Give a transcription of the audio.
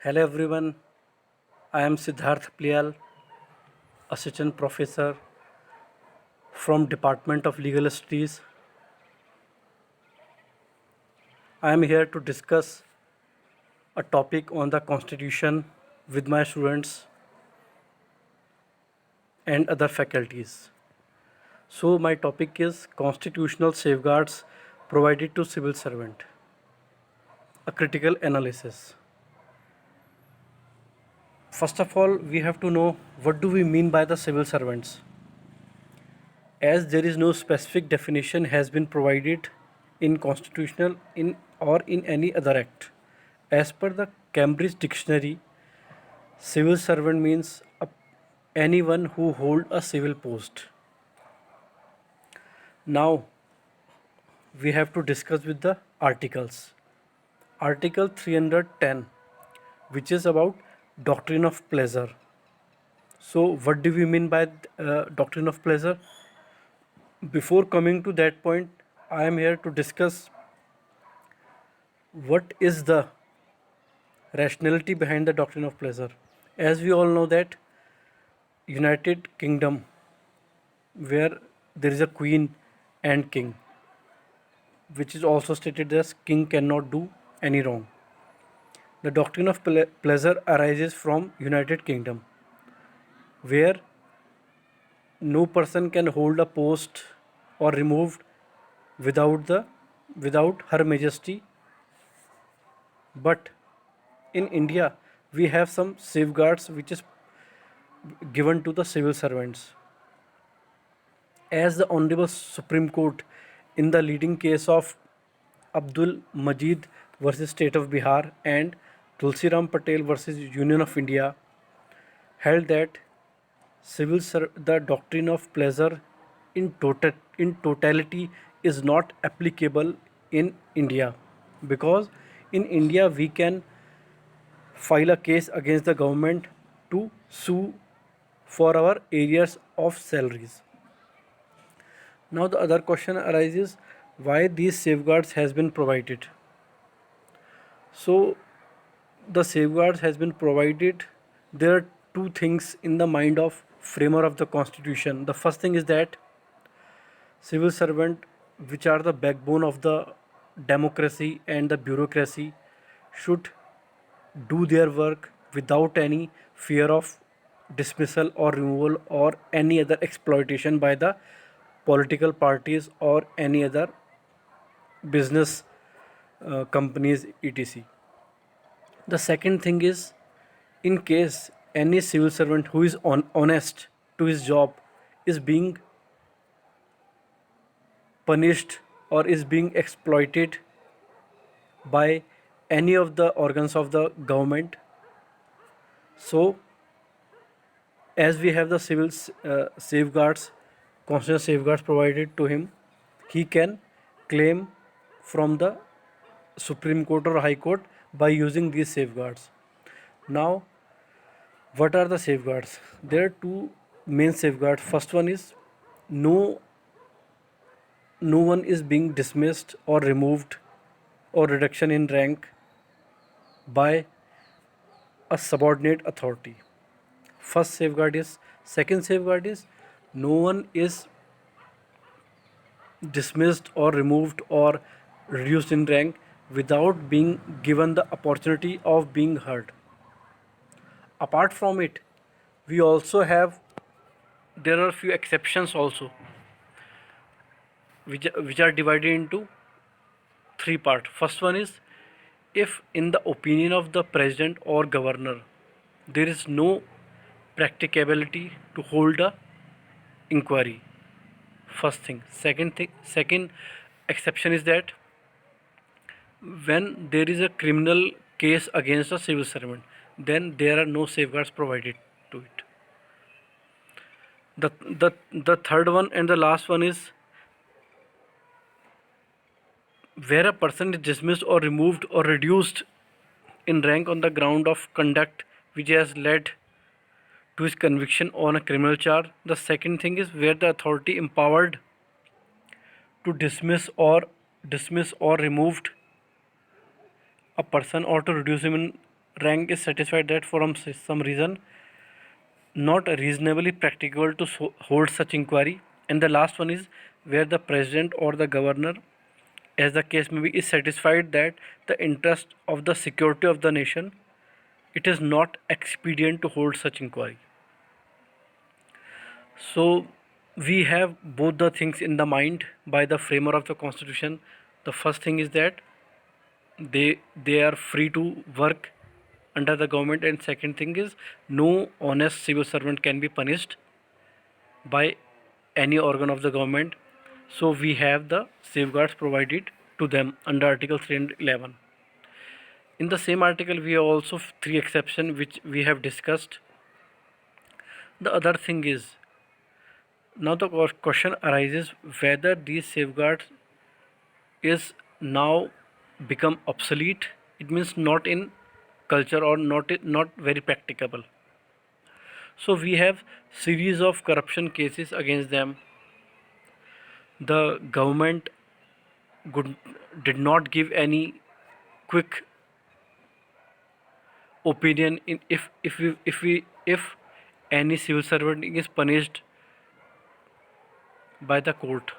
Hello everyone, I am Siddharth Plial, Assistant Professor from Department of Legal Studies. I am here to discuss a topic on the Constitution with my students and other faculties. So my topic is Constitutional Safeguards Provided to Civil Servant, a critical analysis. First of all, we have to know what do we mean by the civil servants. As there is no specific definition has been provided in constitutional in or in any other act. As per the Cambridge Dictionary, civil servant means anyone who hold a civil post. Now we have to discuss with the articles. Article 310, which is about doctrine of pleasure. So what do we mean by doctrine of pleasure? Before coming to that point, I am here to discuss what is the rationality behind the doctrine of pleasure. As we all know that United Kingdom, where there is a queen and king, which is also stated as king cannot do any wrong. The doctrine of pleasure arises from United Kingdom, where no person can hold a post or removed without her majesty. But in India we have some safeguards which is given to the civil servants. As the Honorable Supreme Court in the leading case of Abdul Majid versus State of Bihar and Tulsiram Patel versus Union of India held that the doctrine of pleasure in totality is not applicable in India, because in India we can file a case against the government to sue for our areas of salaries. Now the other question arises, why these safeguards has been provided. So the safeguards has been provided. There are two things in the mind of framer of the constitution. The first thing is that civil servant, which are the backbone of the democracy and the bureaucracy, should do their work without any fear of dismissal or removal or any other exploitation by the political parties or any other business companies etc. The second thing is, in case any civil servant who is honest to his job is being punished or is being exploited by any of the organs of the government, so as we have the civil safeguards, constitutional safeguards provided to him, he can claim from the Supreme Court or High Court by using these safeguards. Now, what are the safeguards? There are two main safeguards. First one is, no no one is being dismissed or removed or reduction in rank by a subordinate authority. First safeguard is. Second safeguard is, no one is dismissed or removed or reduced in rank without being given the opportunity of being heard. Apart from it, we also have, there are few exceptions also, which are divided into three parts. First one is, if in the opinion of the president or governor there is no practicability to hold a inquiry. First thing. Second exception is that when there is a criminal case against a civil servant, then there are no safeguards provided to it. The third one and the last one is, where a person is dismissed or removed or reduced in rank on the ground of conduct which has led to his conviction on a criminal charge. The second thing is, where the authority empowered to dismiss or removed a person or to reduce him in rank is satisfied that for some reason not reasonably practicable to hold such inquiry. And the last one is where the president or the governor, as the case may be, is satisfied that the interest of the security of the nation, it is not expedient to hold such inquiry. So we have both the things in the mind by the framer of the constitution. The first thing is that they are free to work under the government, and second thing is no honest civil servant can be punished by any organ of the government. So we have the safeguards provided to them under article 311. In the same article we have also three exceptions which we have discussed. The other thing is, now the question arises whether these safeguards is now become obsolete. It means not in culture or not very practicable. So we have series of corruption cases against them. The government good, did not give any quick opinion in if any civil servant is punished by the court.